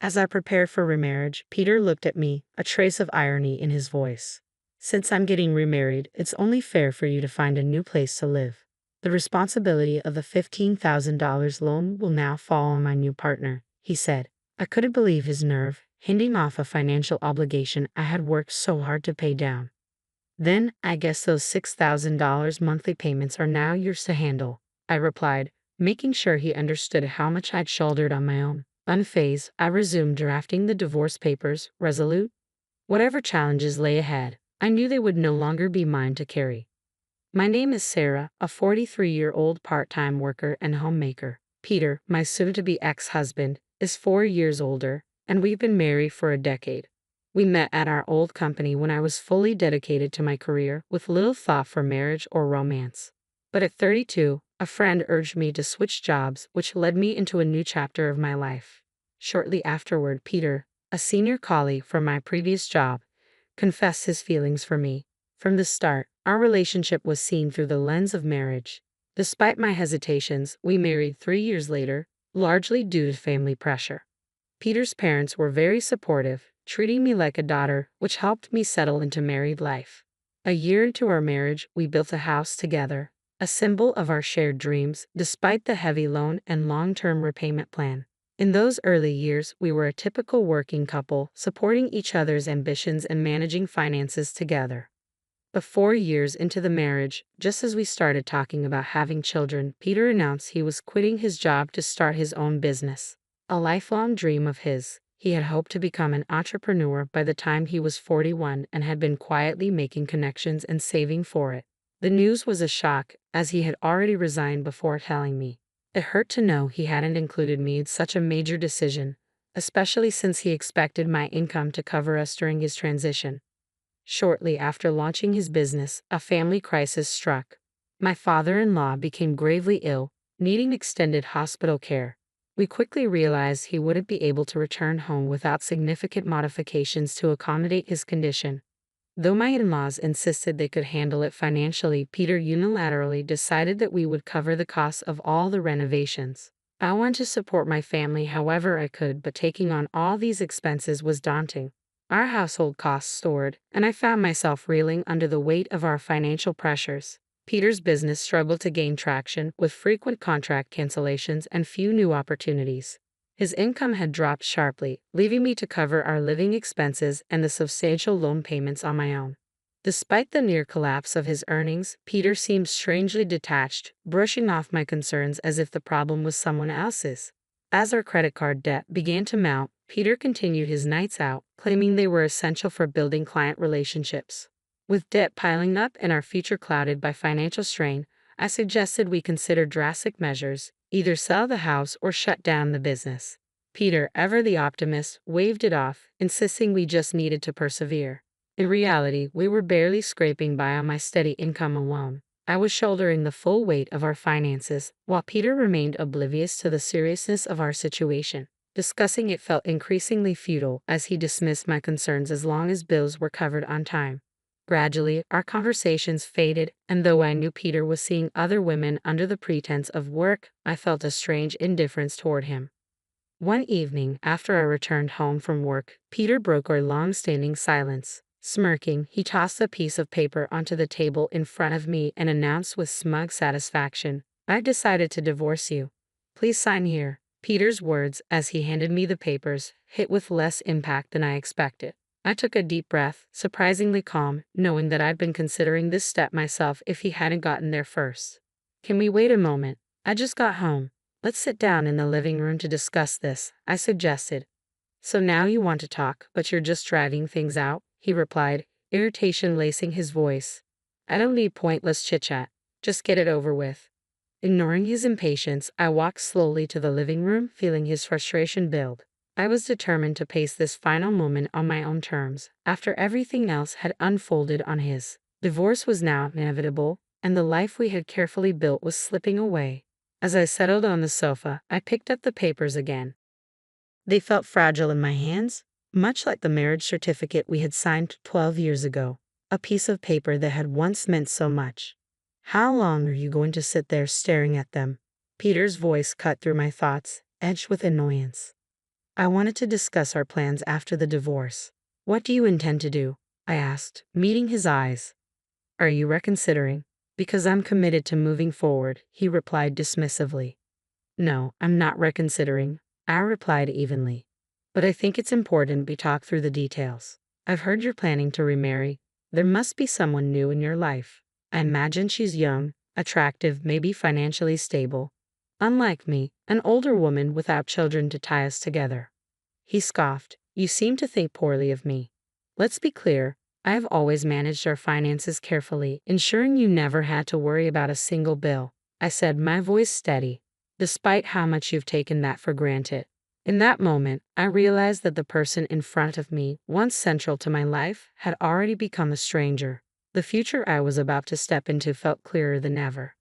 As I prepared for remarriage, Peter looked at me, a trace of irony in his voice. Since I'm getting remarried, it's only fair for you to find a new place to live. The responsibility of the $15,000 loan will now fall on my new partner, he said. I couldn't believe his nerve, handing off a financial obligation I had worked so hard to pay down. Then, I guess those $6,000 monthly payments are now yours to handle, I replied, making sure he understood how much I'd shouldered on my own. Unfazed, I resumed drafting the divorce papers, resolute. Whatever challenges lay ahead, I knew they would no longer be mine to carry. My name is Sarah, a 43-year-old part-time worker and homemaker. Peter, my soon-to-be ex-husband, is 4 years older, and we've been married for a decade. We met at our old company when I was fully dedicated to my career with little thought for marriage or romance. But at 32, a friend urged me to switch jobs, which led me into a new chapter of my life. Shortly afterward, Peter, a senior colleague from my previous job, confessed his feelings for me. From the start, our relationship was seen through the lens of marriage. Despite my hesitations, we married 3 years later, largely due to family pressure. Peter's parents were very supportive, treating me like a daughter, which helped me settle into married life. A year into our marriage, we built a house together, a symbol of our shared dreams, despite the heavy loan and long-term repayment plan. In those early years, we were a typical working couple, supporting each other's ambitions and managing finances together. But 4 years into the marriage, just as we started talking about having children, Peter announced he was quitting his job to start his own business. A lifelong dream of his, he had hoped to become an entrepreneur by the time he was 41 and had been quietly making connections and saving for it. The news was a shock, as he had already resigned before telling me. It hurt to know he hadn't included me in such a major decision, especially since he expected my income to cover us during his transition. Shortly after launching his business, a family crisis struck. My father-in-law became gravely ill, needing extended hospital care. We quickly realized he wouldn't be able to return home without significant modifications to accommodate his condition. Though my in-laws insisted they could handle it financially, Peter unilaterally decided that we would cover the costs of all the renovations. I wanted to support my family however I could, but taking on all these expenses was daunting. Our household costs soared, and I found myself reeling under the weight of our financial pressures. Peter's business struggled to gain traction, with frequent contract cancellations and few new opportunities. His income had dropped sharply, leaving me to cover our living expenses and the substantial loan payments on my own. Despite the near collapse of his earnings, Peter seemed strangely detached, brushing off my concerns as if the problem was someone else's. As our credit card debt began to mount, Peter continued his nights out, claiming they were essential for building client relationships. With debt piling up and our future clouded by financial strain, I suggested we consider drastic measures, either sell the house or shut down the business. Peter, ever the optimist, waved it off, insisting we just needed to persevere. In reality, we were barely scraping by on my steady income alone. I was shouldering the full weight of our finances, while Peter remained oblivious to the seriousness of our situation. Discussing it felt increasingly futile, as he dismissed my concerns as long as bills were covered on time. Gradually, our conversations faded, and though I knew Peter was seeing other women under the pretense of work, I felt a strange indifference toward him. One evening, after I returned home from work, Peter broke our long-standing silence. Smirking, he tossed a piece of paper onto the table in front of me and announced with smug satisfaction, "I've decided to divorce you. Please sign here." Peter's words, as he handed me the papers, hit with less impact than I expected. I took a deep breath, surprisingly calm, knowing that I'd been considering this step myself if he hadn't gotten there first. "Can we wait a moment? I just got home. Let's sit down in the living room to discuss this," I suggested. "So now you want to talk, but you're just dragging things out?" he replied, irritation lacing his voice. "I don't need pointless chit-chat. Just get it over with." Ignoring his impatience, I walked slowly to the living room, feeling his frustration build. I was determined to pace this final moment on my own terms, after everything else had unfolded on his. Divorce was now inevitable, and the life we had carefully built was slipping away. As I settled on the sofa, I picked up the papers again. They felt fragile in my hands, much like the marriage certificate we had signed 12 years ago, a piece of paper that had once meant so much. "How long are you going to sit there staring at them?" Peter's voice cut through my thoughts, edged with annoyance. I wanted to discuss our plans after the divorce. What do you intend to do? I asked, meeting his eyes. Are you reconsidering? Because I'm committed to moving forward, he replied dismissively. No, I'm not reconsidering, I replied evenly. But I think it's important we talk through the details. I've heard you're planning to remarry. There must be someone new in your life. I imagine she's young, attractive, maybe financially stable. Unlike me, an older woman without children to tie us together. He scoffed. You seem to think poorly of me. Let's be clear. I have always managed our finances carefully, ensuring you never had to worry about a single bill, I said, my voice steady. Despite how much you've taken that for granted. In that moment, I realized that the person in front of me, once central to my life, had already become a stranger. The future I was about to step into felt clearer than ever.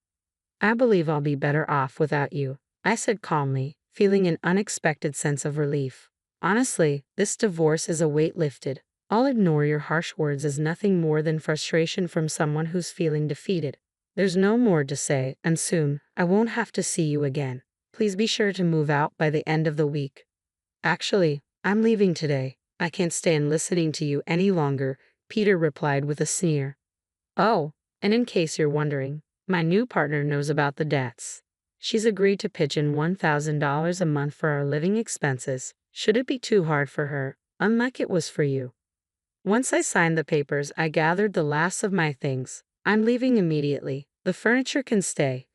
I believe I'll be better off without you, I said calmly, feeling an unexpected sense of relief. Honestly, this divorce is a weight lifted. I'll ignore your harsh words as nothing more than frustration from someone who's feeling defeated. There's no more to say, and soon, I won't have to see you again. Please be sure to move out by the end of the week. Actually, I'm leaving today. I can't stand listening to you any longer, Peter replied with a sneer. Oh, and in case you're wondering, my new partner knows about the debts. She's agreed to pitch in $1,000 a month for our living expenses. Should it be too hard for her, unlike it was for you? Once I signed the papers, I gathered the last of my things. I'm leaving immediately. The furniture can stay.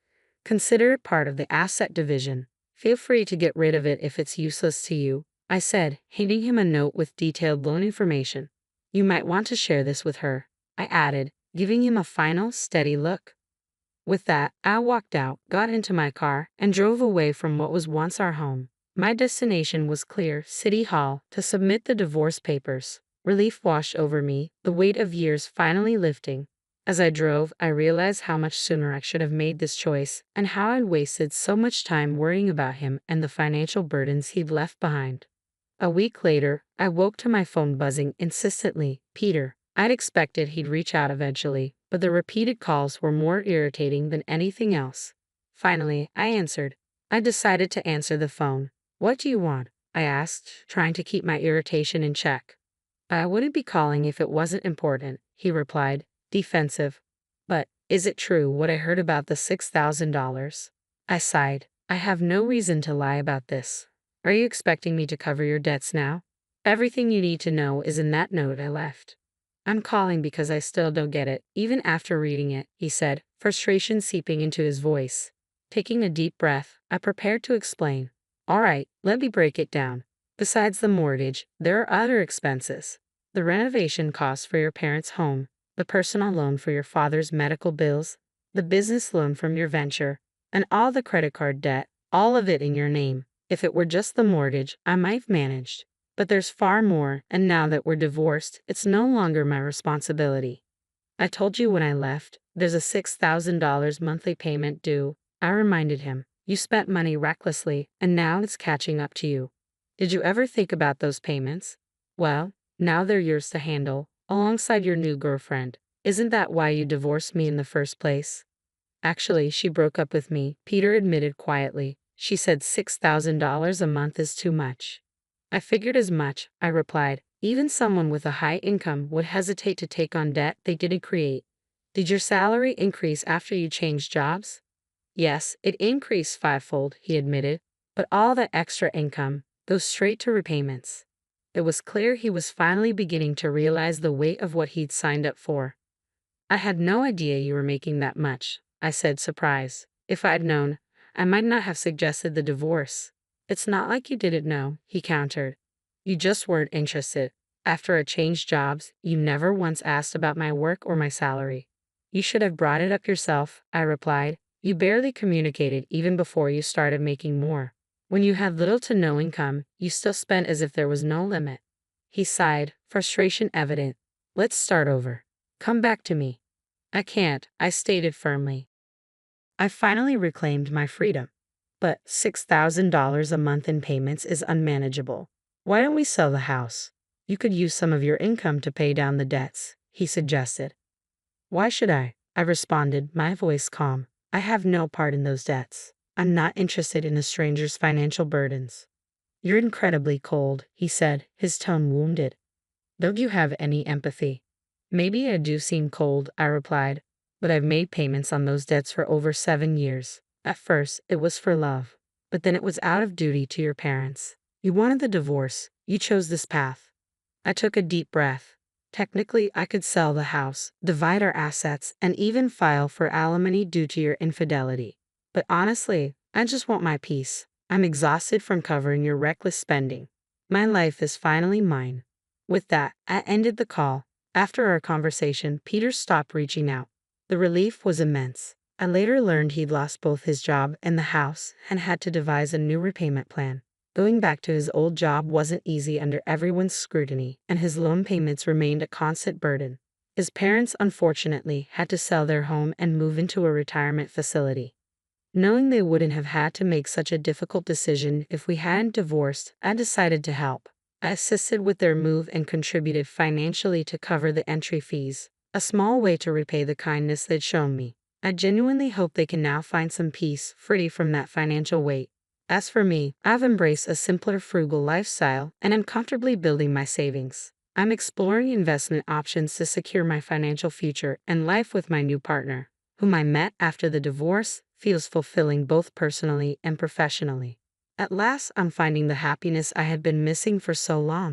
Consider it part of the asset division. Feel free to get rid of it if it's useless to you, I said, handing him a note with detailed loan information. You might want to share this with her, I added, giving him a final, steady look. With that, I walked out, got into my car, and drove away from what was once our home. My destination was clear, City Hall, to submit the divorce papers. Relief washed over me, the weight of years finally lifting. As I drove, I realized how much sooner I should have made this choice, and how I'd wasted so much time worrying about him and the financial burdens he'd left behind. A week later, I woke to my phone buzzing insistently. Peter. I'd expected he'd reach out eventually, but the repeated calls were more irritating than anything else. Finally, I answered. I decided to answer the phone. What do you want? I asked, trying to keep my irritation in check. I wouldn't be calling if it wasn't important, he replied, defensive. But, is it true what I heard about the $6,000? I sighed. I have no reason to lie about this. Are you expecting me to cover your debts now? Everything you need to know is in that note I left. I'm calling because I still don't get it, even after reading it, he said, frustration seeping into his voice. Taking a deep breath, I prepared to explain. All right, let me break it down. Besides the mortgage, there are other expenses. The renovation costs for your parents' home, the personal loan for your father's medical bills, the business loan from your venture, and all the credit card debt, all of it in your name. If it were just the mortgage, I might have managed. But there's far more, and now that we're divorced, it's no longer my responsibility. I told you when I left, there's a $6,000 monthly payment due, I reminded him. You spent money recklessly, and now it's catching up to you. Did you ever think about those payments? Well, now they're yours to handle, alongside your new girlfriend. Isn't that why you divorced me in the first place? Actually, she broke up with me, Peter admitted quietly. She said $6,000 a month is too much. I figured as much, I replied. Even someone with a high income would hesitate to take on debt they didn't create. Did your salary increase after you changed jobs? Yes, it increased fivefold, he admitted, but all that extra income goes straight to repayments. It was clear he was finally beginning to realize the weight of what he'd signed up for. I had no idea you were making that much, I said, surprised. If I'd known, I might not have suggested the divorce. It's not like you didn't know, he countered. You just weren't interested. After I changed jobs, you never once asked about my work or my salary. You should have brought it up yourself, I replied. You barely communicated even before you started making more. When you had little to no income, you still spent as if there was no limit. He sighed, frustration evident. Let's start over. Come back to me. I can't, I stated firmly. I finally reclaimed my freedom. But $6,000 a month in payments is unmanageable. Why don't we sell the house? You could use some of your income to pay down the debts, he suggested. Why should I? I responded, my voice calm. I have no part in those debts. I'm not interested in a stranger's financial burdens. "You're incredibly cold," he said, his tone wounded. "Don't you have any empathy?" "Maybe I do seem cold," I replied, "but I've made payments on those debts for over 7 years. At first, it was for love, but then it was out of duty to your parents. You wanted the divorce. You chose this path." I took a deep breath. Technically, I could sell the house, divide our assets, and even file for alimony due to your infidelity. But honestly, I just want my peace. I'm exhausted from covering your reckless spending. My life is finally mine. With that, I ended the call. After our conversation, Peter stopped reaching out. The relief was immense. I later learned he'd lost both his job and the house and had to devise a new repayment plan. Going back to his old job wasn't easy under everyone's scrutiny, and his loan payments remained a constant burden. His parents, unfortunately, had to sell their home and move into a retirement facility. Knowing they wouldn't have had to make such a difficult decision if we hadn't divorced, I decided to help. I assisted with their move and contributed financially to cover the entry fees, a small way to repay the kindness they'd shown me. I genuinely hope they can now find some peace, free from that financial weight. As for me, I've embraced a simpler, frugal lifestyle, and am comfortably building my savings. I'm exploring investment options to secure my financial future and life with my new partner, whom I met after the divorce, feels fulfilling both personally and professionally. At last, I'm finding the happiness I had been missing for so long.